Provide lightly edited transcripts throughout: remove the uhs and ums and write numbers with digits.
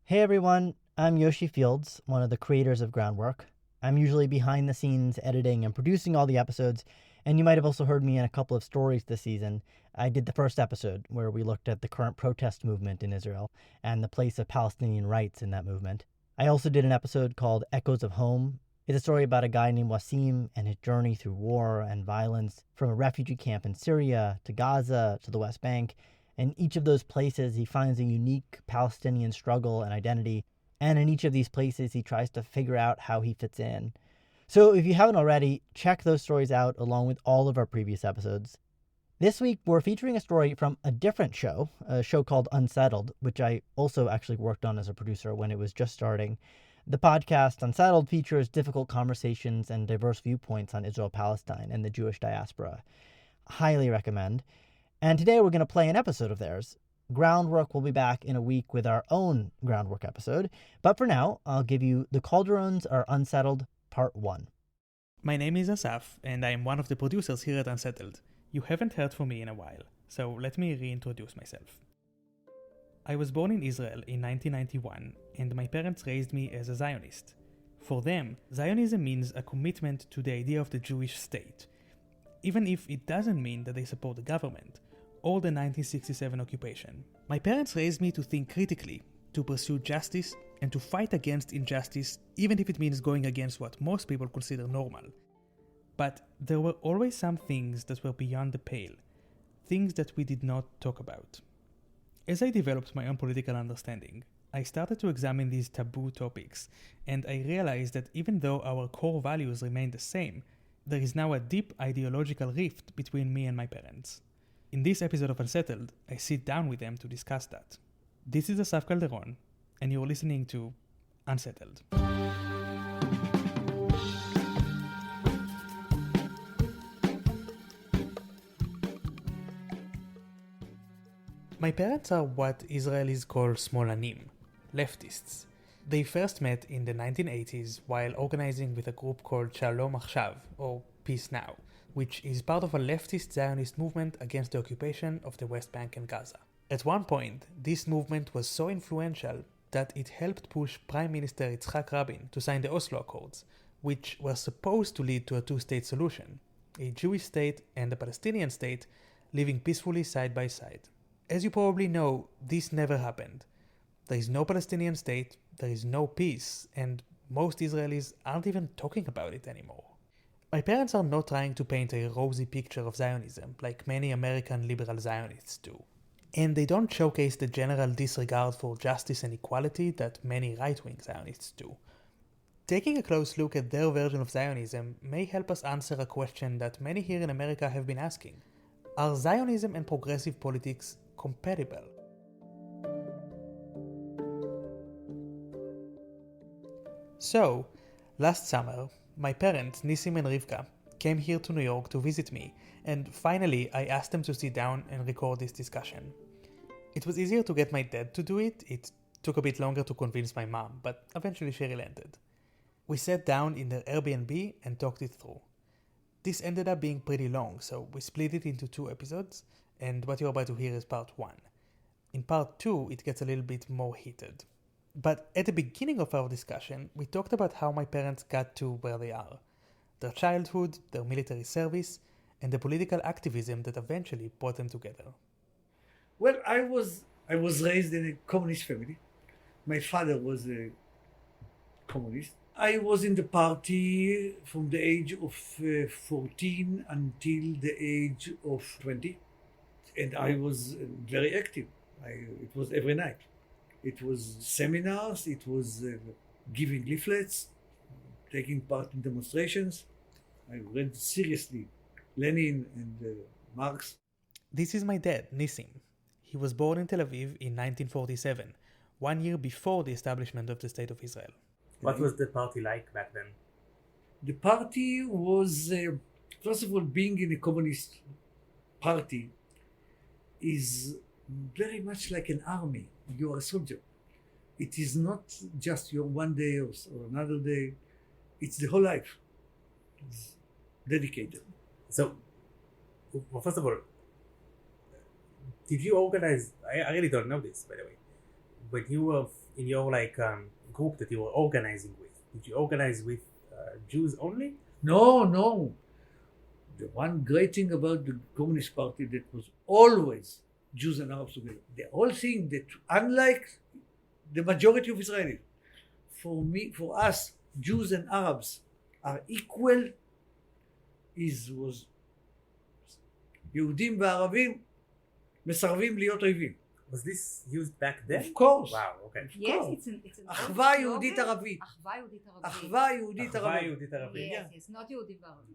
Hey everyone, I'm Yoshi Fields, one of the creators of Groundwork. I'm usually behind the scenes editing and producing all the episodes, and you might have also heard me in a couple of stories this season. I did the first episode where we looked at the current protest movement in Israel and the place of Palestinian rights in that movement. I also did an episode called Echoes of Home. It's a story about a guy named Wasim and his journey through war and violence from a refugee camp in Syria to Gaza to the West Bank. In each of those places, he finds a unique Palestinian struggle and identity, and in each of these places, he tries to figure out how he fits in. So if you haven't already, check those stories out along with all of our previous episodes. This week, we're featuring a story from a different show, a show called Unsettled, which I also actually worked on as a producer when it was just starting. The podcast Unsettled features difficult conversations and diverse viewpoints on Israel-Palestine and the Jewish diaspora. Highly recommend. And today we're going to play an episode of theirs. Groundwork will be back in a week with our own Groundwork episode. But for now, I'll give you The Calderons Are Unsettled, Part 1. My name is Asaf, and I am one of the producers here at Unsettled. You haven't heard from me in a while, so let me reintroduce myself. I was born in Israel in 1991, and my parents raised me as a Zionist. For them, Zionism means a commitment to the idea of the Jewish state, even if it doesn't mean that they support the government or the 1967 occupation. My parents raised me to think critically, to pursue justice, and to fight against injustice, even if it means going against what most people consider normal. But there were always some things that were beyond the pale, things that we did not talk about. As I developed my own political understanding, I started to examine these taboo topics, and I realized that even though our core values remain the same, there is now a deep ideological rift between me and my parents. In this episode of Unsettled, I sit down with them to discuss that. This is Asaf Calderon, and you're listening to Unsettled. My parents are what Israelis call smolanim, leftists. They first met in the 1980s while organizing with a group called Shalom Achshav, or Peace Now, which is part of a leftist Zionist movement against the occupation of the West Bank and Gaza. At one point, this movement was so influential that it helped push Prime Minister Yitzhak Rabin to sign the Oslo Accords, which were supposed to lead to a two-state solution, a Jewish state and a Palestinian state living peacefully side by side. As you probably know, this never happened. There is no Palestinian state, there is no peace, and most Israelis aren't even talking about it anymore. My parents are not trying to paint a rosy picture of Zionism like many American liberal Zionists do. And they don't showcase the general disregard for justice and equality that many right-wing Zionists do. Taking a close look at their version of Zionism may help us answer a question that many here in America have been asking. Are Zionism and progressive politics compatible? So, last summer, my parents, Nissim and Rivka, came here to New York to visit me, and finally I asked them to sit down and record this discussion. It was easier to get my dad to do it. It took a bit longer to convince my mom, but eventually she relented. We sat down in their Airbnb and talked it through. This ended up being pretty long, so we split it into 2 episodes, and what you're about to hear is part 1. In part 2, it gets a little bit more heated. But at the beginning of our discussion, we talked about how my parents got to where they are. Their childhood, their military service, and the political activism that eventually brought them together. Well, I was raised in a communist family. My father was a communist. I was in the party from the age of 14 until the age of 20. And I was very active. It was every night. It was seminars, it was giving leaflets, taking part in demonstrations. I read seriously Lenin and Marx. This is my dad, Nissim. He was born in Tel Aviv in 1947, 1 year before the establishment of the State of Israel. What was the party like back then? The party was, first of all, being in a communist party is very much like an army. You are a soldier. It is not just your one day or another day. It's the whole life. It's dedicated. So, well, first of all, did you organize? I really don't know this, by the way. When you were in your group that you were organizing with, did you organize with Jews only? No. The one great thing about the Communist Party that was always Jews and Arabs together. The whole thing that, unlike the majority of Israelis, for us, Jews and Arabs are equal. was יהודים וערבים מסרבים להיות אויבים. Was this used back then? Of course. Wow, okay. Yes, it's an אחווה יהודית ערבית. אחווה יהודית ערבית. אחווה יהודית אחווה ערבית. יהודית ערבית. Yes, not יהודי וערבי.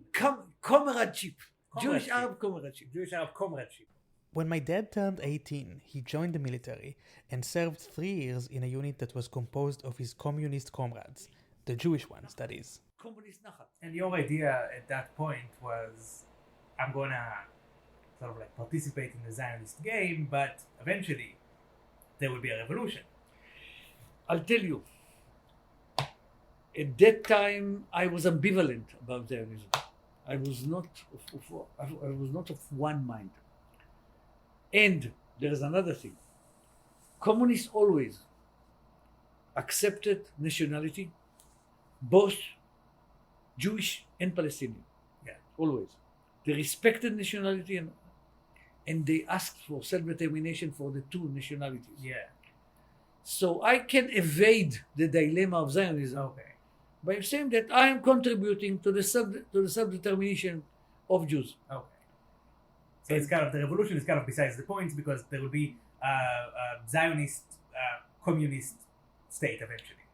Comradeship. Jewish Arab comradeship. Jewish Arab comradeship. When my dad turned 18, he joined the military and served 3 years in a unit that was composed of his communist comrades, the Jewish ones, that is. Communist נחת. And your idea at that point was, I'm gonna sort of participate in the Zionist game, but eventually there will be a revolution. I'll tell you. At that time, I was ambivalent about Zionism. I was not of one mind. And there is another thing. Communists always accepted nationality, both Jewish and Palestinian. Yeah. Always. They respected nationality and they asked for self-determination for the two nationalities. Yeah. So I can evade the dilemma of Zionism Okay. by saying that I am contributing to the self-determination of Jews. Okay. So it's kind of, the revolution is kind of besides the point, because there will be a Zionist communist state eventually.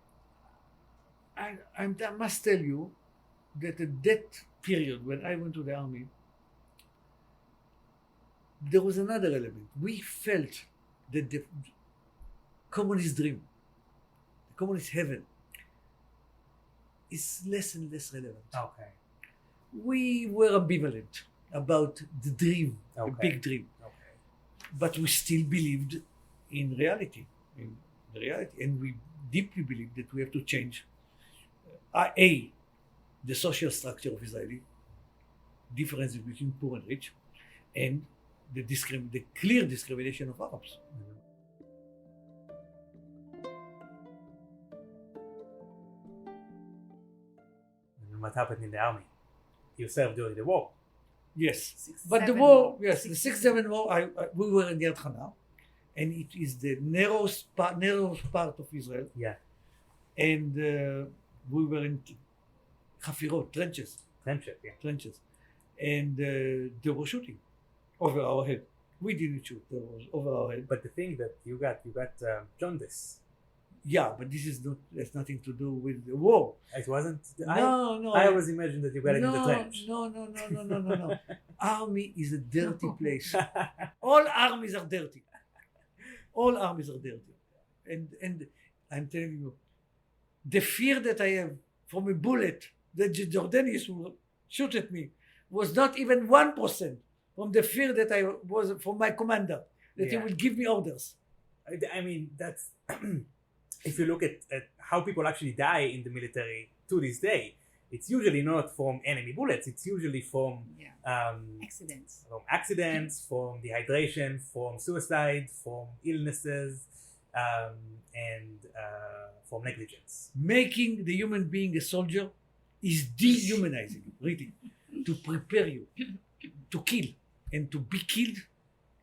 I must tell you that at that period when I went to the army, there was another element. We felt that the communist dream, the communist heaven, is less and less relevant. Okay. We were ambivalent about the dream, the Okay. big dream. Okay. But we still believed in reality, and we deeply believed that we have to change the social structure of Israeli, differences between poor and rich, and the clear discrimination of Arabs. And what happened in the army? You served during the war. Yes, 6-7 but the war, war. yes, the 6-7 war, we were in Yad Hana, and it is the narrowest part of Israel, Yeah. and we were in Hafirot, trenches, and they were shooting over our head. We didn't shoot, they was over our head. But the thing that you got jaundice. Yeah, but this is has nothing to do with the war. It wasn't. No. I always imagined that you got it in the trench. No. Army is a dirty place. All armies are dirty. And I'm telling you, the fear that I have from a bullet that the Jordanians will shoot at me was not even 1% from the fear that I was from my commander, that he Yeah. will give me orders. I mean, that's if you look at how people actually die in the military to this day, it's usually not from enemy bullets. It's usually from Accidents. from dehydration, from suicide, from illnesses, and from negligence. Making the human being a soldier is dehumanizing, really. To prepare you to kill and to be killed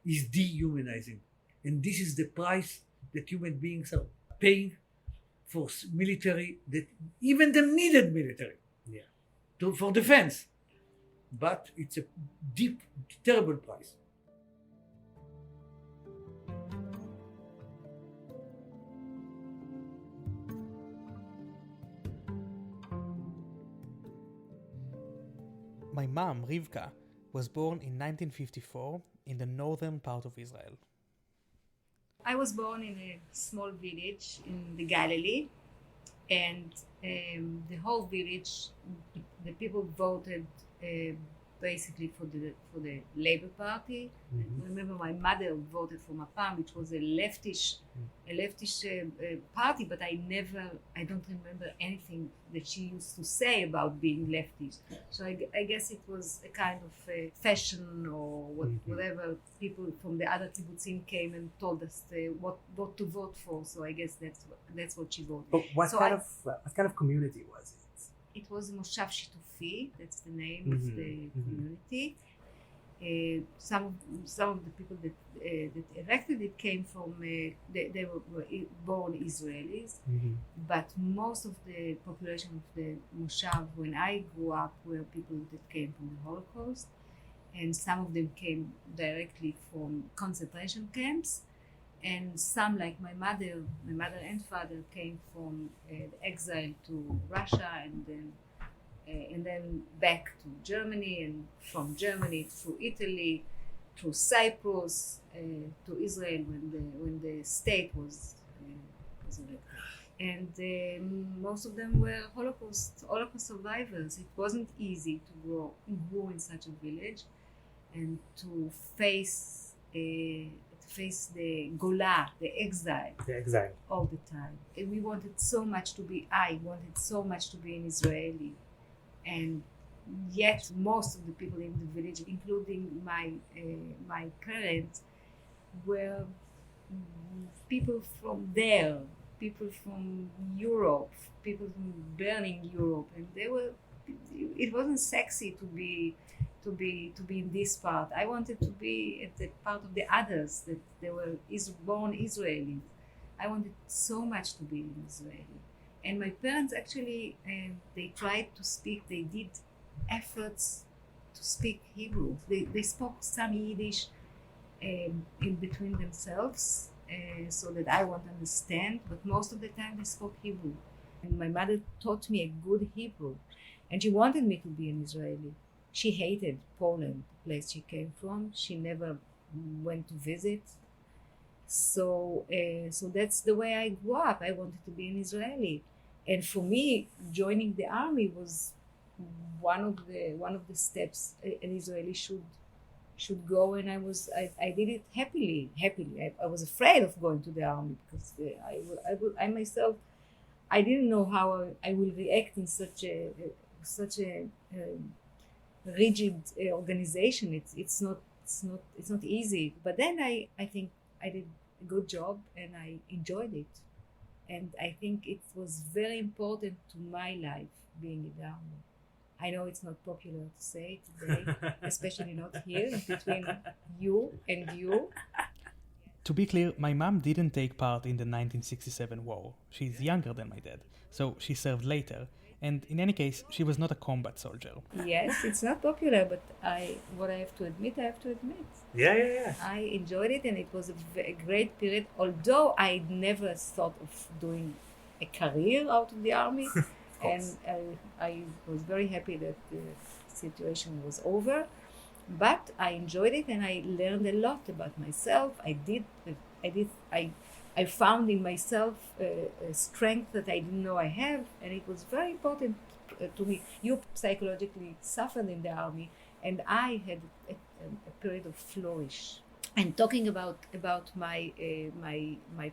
is dehumanizing. And this is the price that human beings are paying for military, that even the needed military, for defense. But it's a deep, terrible price. My mom, Rivka, was born in 1954 in the northern part of Israel. I was born in a small village in the Galilee, and the whole village, the people voted basically for the Labour Party. I remember my mother voted for Mapam, which was a leftish party, but I don't remember anything that she used to say about being leftish. So I guess it was a kind of fashion or whatever. People from the other kibbutzim came and told us what to vote for. So I guess that's what she voted. But what kind of community was it? It was Moshav Shitufi, that's the name of the community. Some of the people that elected it came from, they were born Israelis, but most of the population of the Moshav when I grew up were people that came from the Holocaust, and some of them came directly from concentration camps, and some, like my mother and father, came from exile to Russia, and then back to Germany, and from Germany through Italy, through Cyprus, to Israel when the state was elected. And most of them were Holocaust survivors. It wasn't easy to grow in such a village, and to face the Gola, the exile, all the time. And I wanted so much to be an Israeli, and yet most of the people in the village, including my parents, were people from there, people from Europe, people from burning Europe, and it wasn't sexy to be in this part. I wanted to be at the part of the others, that they were born Israelis. I wanted so much to be an Israeli. And my parents actually, they tried to speak, they did efforts to speak Hebrew. They spoke some Yiddish in between themselves, so that I won't understand, but most of the time they spoke Hebrew. And my mother taught me a good Hebrew, and she wanted me to be an Israeli. She hated Poland, the place she came from. She never went to visit. So that's the way I grew up. I wanted to be an Israeli. And for me, joining the army was one of the steps an Israeli should go, and I did it happily. I was afraid of going to the army because I myself, I didn't know how I will react in such a rigid organization. It's not easy. But then I think I did a good job and I enjoyed it. And I think it was very important to my life being in the army. I know it's not popular to say today, especially not here, between you and you. To be clear, my mom didn't take part in the 1967 war. She's younger than my dad, so she served later. And in any case, she was not a combat soldier. Yes, it's not popular, but what I have to admit. Yeah. I enjoyed it, and it was a great period. Although I never thought of doing a career out of the army, and I was very happy that the situation was over. But I enjoyed it, and I learned a lot about myself. I found in myself a strength that I didn't know I have, and it was very important to me. You psychologically suffered in the army, and I had a period of flourish. And talking about my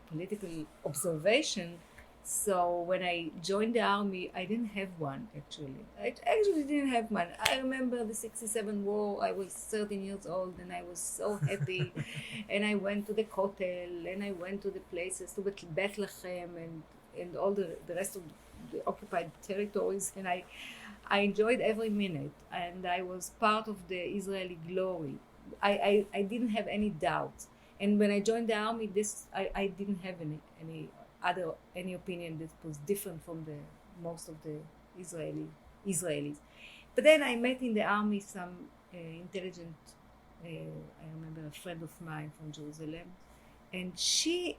political observation, so when I joined the army, I didn't have one, actually. I actually didn't have one. I remember the 67 war. I was 13 years old, and I was so happy. And I went to the Kotel, and I went to the places, to Bethlehem, and all the rest of the occupied territories. And I enjoyed every minute. And I was part of the Israeli glory. I didn't have any doubt. And when I joined the army, I didn't have any opinion that was different from the most of the Israelis. But then I met in the army some intelligent, I remember a friend of mine from Jerusalem, and she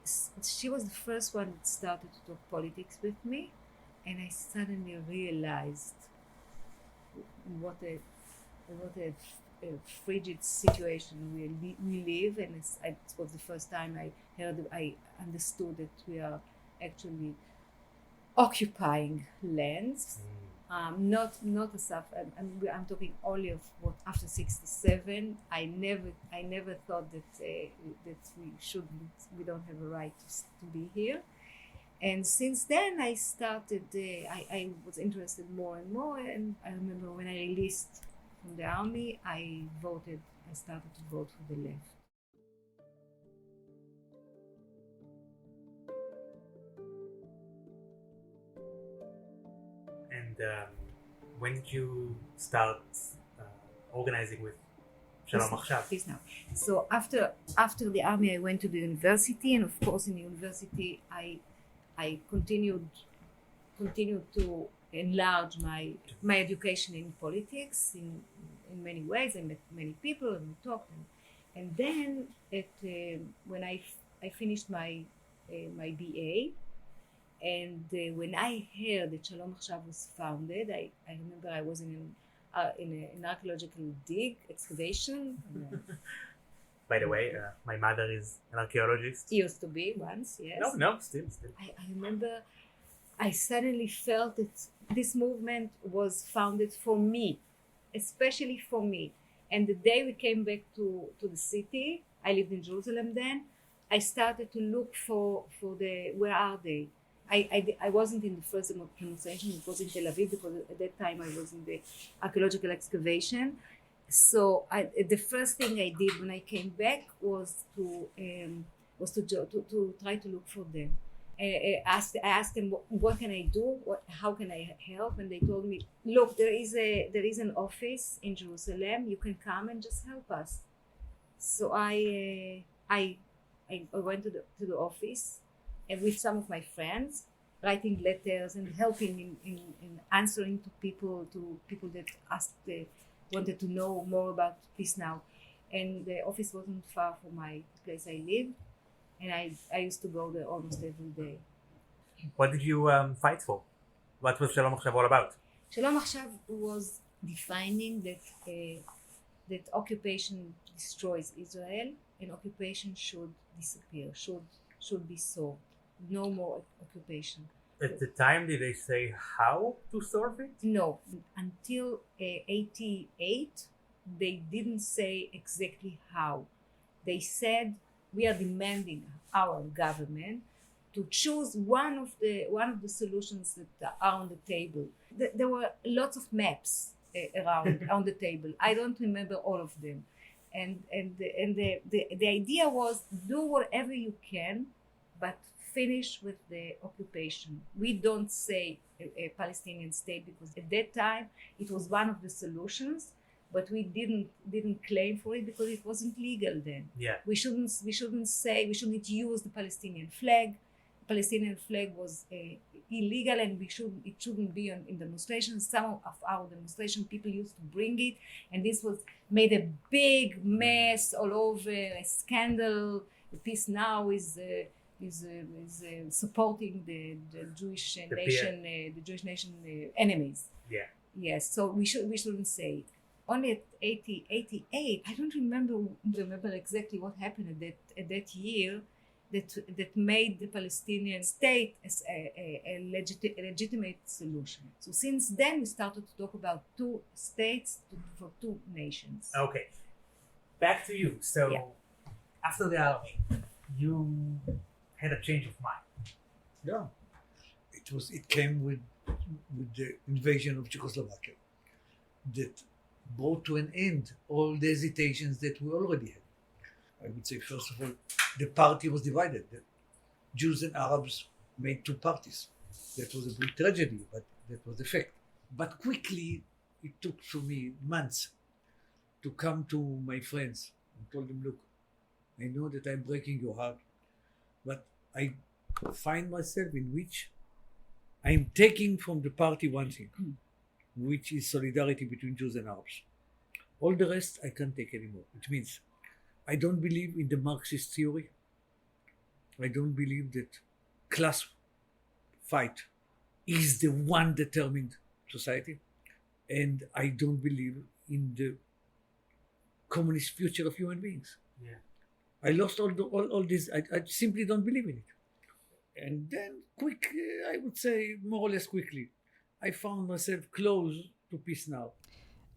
was the first one that started to talk politics with me, and I suddenly realized what a frigid situation we live, and it was the first time I understood that we are actually occupying lands Not Asaf. I'm talking only of what after '67. I never thought that we don't have a right to be here. And since then, I started. I was interested more and more. And I remember when I released from the army, I started to vote for the left. And when did you start organizing with Shalom Achshav? Peace now. So after the army, I went to the university, and of course, in the university, I continued to enlarge my education in politics in many ways. I met many people and we talked, and then when I finished my BA. And when I heard that Shalom Achshav was founded, I remember I was in an archaeological excavation. By the way, my mother is an archaeologist. Used to be once, yes. No, still. I remember I suddenly felt that this movement was founded for me, especially for me. And the day we came back to the city, I lived in Jerusalem then, I started to look for where are they? I wasn't in the first demonstration, it was in Tel Aviv, because at that time I was in the archaeological excavation. So the first thing I did when I came back was to try to look for them. I asked them, what can I do? How can I help? And they told me, look, there is an office in Jerusalem. You can come and just help us. So I went to the office, and with some of my friends, writing letters and helping in answering to people that wanted to know more about Peace Now. And the office wasn't far from my place I lived, and I used to go there almost every day. What did you fight for? What was Shalom Achshav all about? Shalom Achshav was defining that occupation destroys Israel, and occupation should disappear, should be solved. No more occupation. At the time, did they say how to solve it? No, until 88, they didn't say exactly how. They said we are demanding our government to choose one of the solutions that are on the table. There were lots of maps around on the table. I don't remember all of them, and the idea was do whatever you can, but finish with the occupation. We don't say a Palestinian state, because at that time it was one of the solutions, but we didn't claim for it because it wasn't legal then. Yeah. We shouldn't use the Palestinian flag. The Palestinian flag was illegal, and it shouldn't be in demonstrations. Some of our demonstration people used to bring it, and this was made a big mess all over, a scandal. Peace Now is supporting the Jewish nation, the Jewish nation enemies. Yeah. Yes. So we shouldn't say it. Only at 88, I don't remember exactly what happened at that year that made the Palestinian state as a legitimate solution. So since then we started to talk about two states for two nations. Okay. Back to you. So Yeah. after the army, you had a change of mind. Yeah, it came with the invasion of Czechoslovakia that brought to an end all the hesitations that we already had. I would say, first of all, the party was divided. The Jews and Arabs made two parties. That was a big tragedy, but that was the fact. But quickly, it took for me months to come to my friends and told them, look, I know that I'm breaking your heart, but I find myself in which I'm taking from the party one thing, which is solidarity between Jews and Arabs. All the rest I can't take anymore, which means I don't believe in the Marxist theory. I don't believe that class fight is the one determined society. And I don't believe in the communist future of human beings. Yeah. I lost all this. I simply don't believe in it. And then I would say more or less quickly, I found myself close to peace now.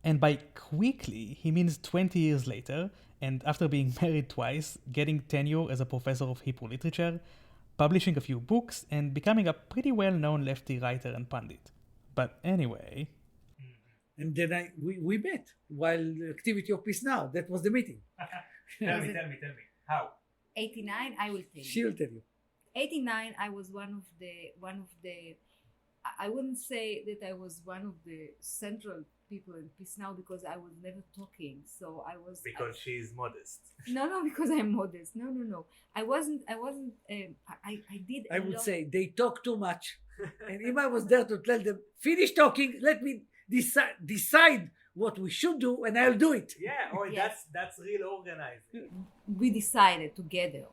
And by quickly, he means 20 years later, and after being married twice, getting tenure as a professor of Hebrew literature, publishing a few books, and becoming a pretty well-known lefty writer and pundit. But anyway... And then we met while the activity of Peace Now. That was the meeting. Tell me. How? 89, I will tell you. She'll tell you. 89, I was one of the. I wouldn't say that I was one of the central people in Peace Now because I was never talking. So I was Because she's modest. No, because I'm modest. No. I wasn't. I did. I would say they talk too much. And if I was there to tell them, finish talking, let me decide what we should do, and I'll do it. Yeah, Yes. that's real organizing. We decided together.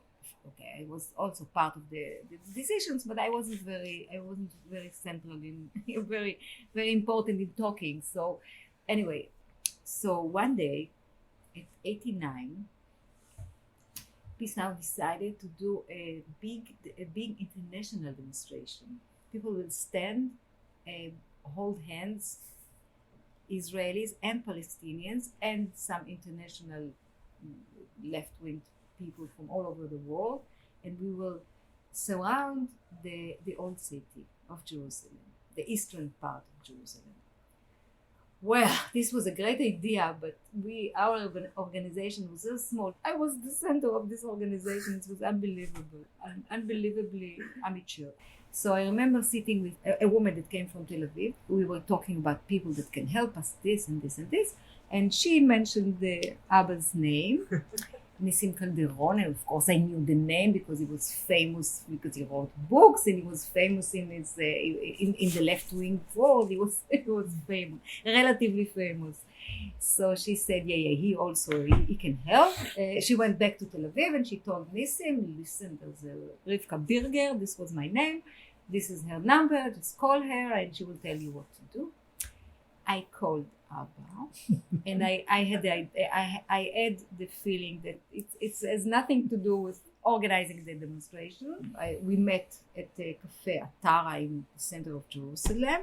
Okay, I was also part of the decisions, but I wasn't very central in very important in talking. So anyway, one day at 89, Peace Now decided to do a big international demonstration. People will stand and hold hands, Israelis and Palestinians and some international left-wing people from all over the world, and we will surround the old city of Jerusalem, the eastern part of Jerusalem. Well, this was a great idea, but our organization was so small. I was the center of this organization. It was unbelievably amateur. So I remember sitting with a woman that came from Tel Aviv. We were talking about people that can help us, this and this and this. And she mentioned the Abba's name, Nissim Calderon, and of course I knew the name because he was famous, because he wrote books and he was famous in his in the left-wing world. He was famous, relatively famous. So she said, yeah, he can help. She went back to Tel Aviv and she told Nissim, listen, there's a Rivka Birger, this was my name, this is her number, just call her and she will tell you what to do. I called Abba, and I had the feeling that it has nothing to do with organizing the demonstration. We met at a cafe Atara in the center of Jerusalem,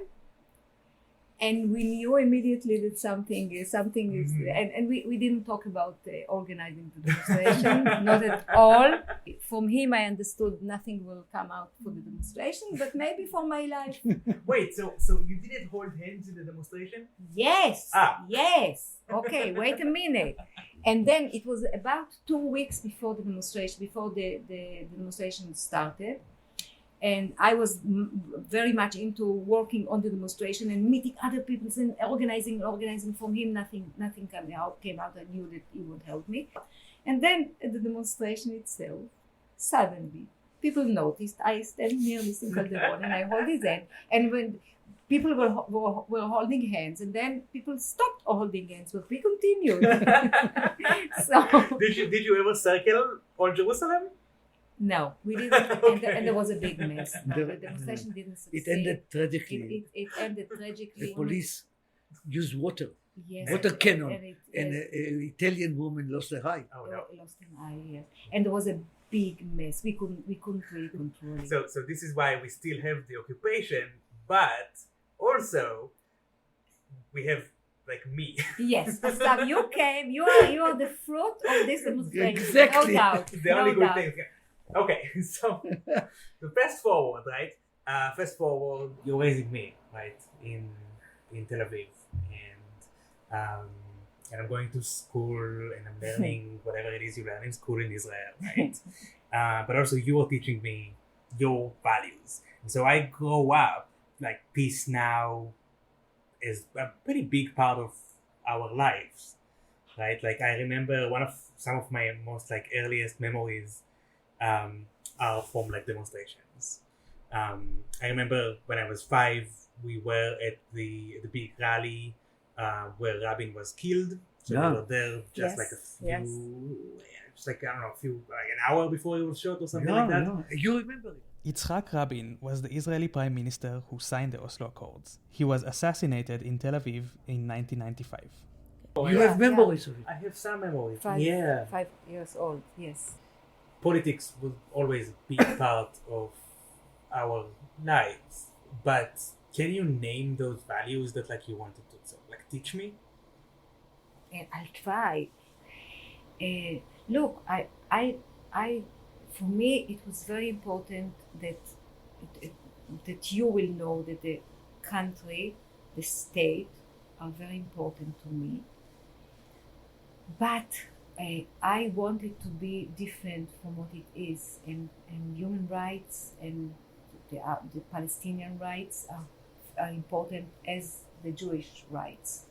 and we knew immediately that something is, and we didn't talk about organizing the demonstration, not at all. From him, I understood nothing will come out for the demonstration, but maybe for my life. Wait, so you didn't hold hands in the demonstration? Yes. Yes. Okay, wait a minute. And then it was about 2 weeks before the demonstration, before the demonstration started. And I was very much into working on the demonstration and meeting other people and organizing. From him, nothing came out. I knew that he would help me. And then at the demonstration itself, suddenly, people noticed I stand near Nissim Calderon and I hold his hand. And when people were holding hands, and then people stopped holding hands, but we continued. So Did you ever circle all Jerusalem? no, we didn't. Okay. And there was a big mess. No, the demonstration didn't succeed. It ended tragically. It ended tragically. The police used water Yes. cannon, And and an Italian woman lost her eye. Oh no. lost an eye, yes. And there was a big mess. We couldn't really control it. So this is why we still have the occupation, but also we have like me. Yes, Asaf, you came. You are the fruit of this demonstration. Exactly. No doubt. The only no good doubt. thing. Okay, so fast forward, right? You're raising me, right, in Tel Aviv, and I'm going to school and I'm learning whatever it is you learn in school in Israel, right? But also you are teaching me your values. And so I grow up like Peace Now is a pretty big part of our lives, right? Like I remember some of my most like earliest memories are from like demonstrations. I remember when I was 5, we were at the big rally where Rabin was killed. So we were there just like a few, just like I don't know, like an hour before he was shot or something like that. No. You remember it. Yitzhak Rabin was the Israeli prime minister who signed the Oslo Accords. He was assassinated in Tel Aviv in 1995. You have memories of it. I have some memories. 5 years old. Yes. Politics will always be part of our lives, but Can you name those values that like you wanted to teach me? And I'll try. Look, for me, it was very important that that you will know that the country, the state, are very important to me. But I want it to be different from what it is, and human rights and the Palestinian rights are important as the Jewish rights.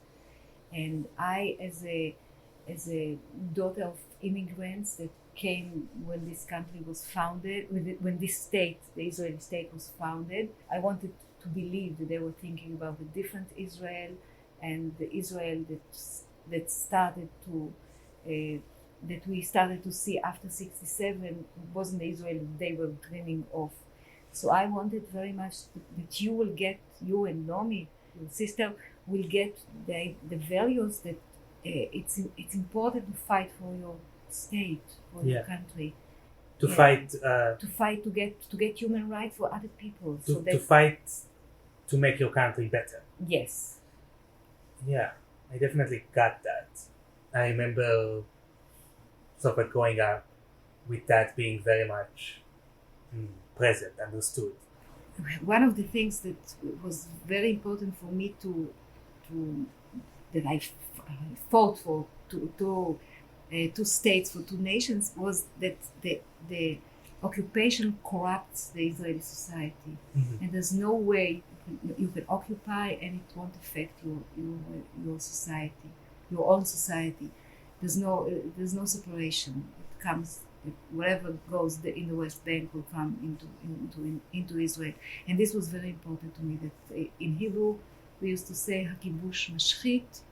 And I, as a daughter of immigrants that came when this country was founded, when this state, the Israeli state, was founded, I wanted to believe that they were thinking about a different Israel, and the Israel that started to that we started to see after 67 wasn't the Israel that they were dreaming of. So I wanted very much that you will get, you and Nomi, your sister, will get the values that it's important to fight for your state, for your country. To fight to get human rights for other people. To fight to make your country better. Yes. Yeah, I definitely got that. I remember sort of growing up with that being very much present, understood. One of the things that was very important for me that I fought for two states, for two nations, was that the occupation corrupts the Israeli society, and there's no way you can occupy and it won't affect your society, your own society. There's no separation. It comes, whatever goes in the West Bank will come into Israel, and this was very important to me. That in Hebrew we used to say "Hakibush mashchit,"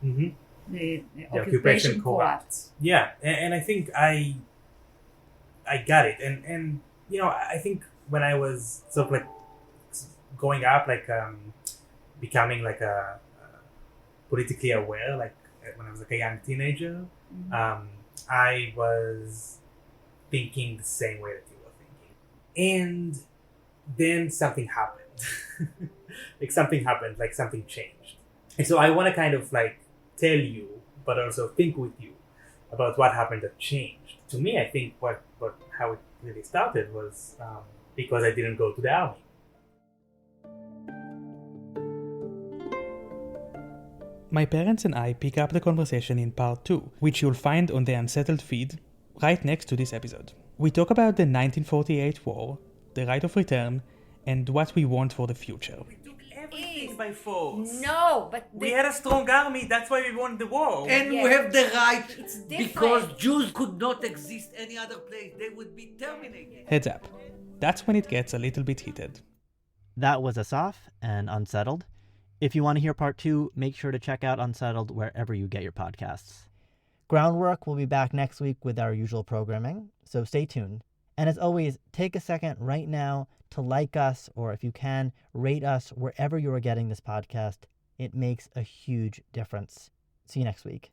the occupation corrupts. Yeah, and I think I got it, and I think when I was sort of like growing up, like becoming like a politically aware, like when I was like a young teenager, I was thinking the same way that you were thinking, and then something happened. Like something changed, and so I want to kind of like tell you, but also think with you about what happened that changed. To me, I think how it really started was because I didn't go to the army. My parents and I pick up the conversation in part 2, which you'll find on the Unsettled feed right next to this episode. We talk about the 1948 war, the right of return, and what we want for the future. We took everything by force. No, but We had a strong army, that's why we won the war. And we have the right, It's different. because Jews could not exist any other place. They would be terminated. Heads up, that's when it gets a little bit heated. That was Asaf and Unsettled. If you want to hear part 2, make sure to check out Unsettled wherever you get your podcasts. Groundwork will be back next week with our usual programming, so stay tuned. And as always, take a second right now to like us, or if you can, rate us wherever you are getting this podcast. It makes a huge difference. See you next week.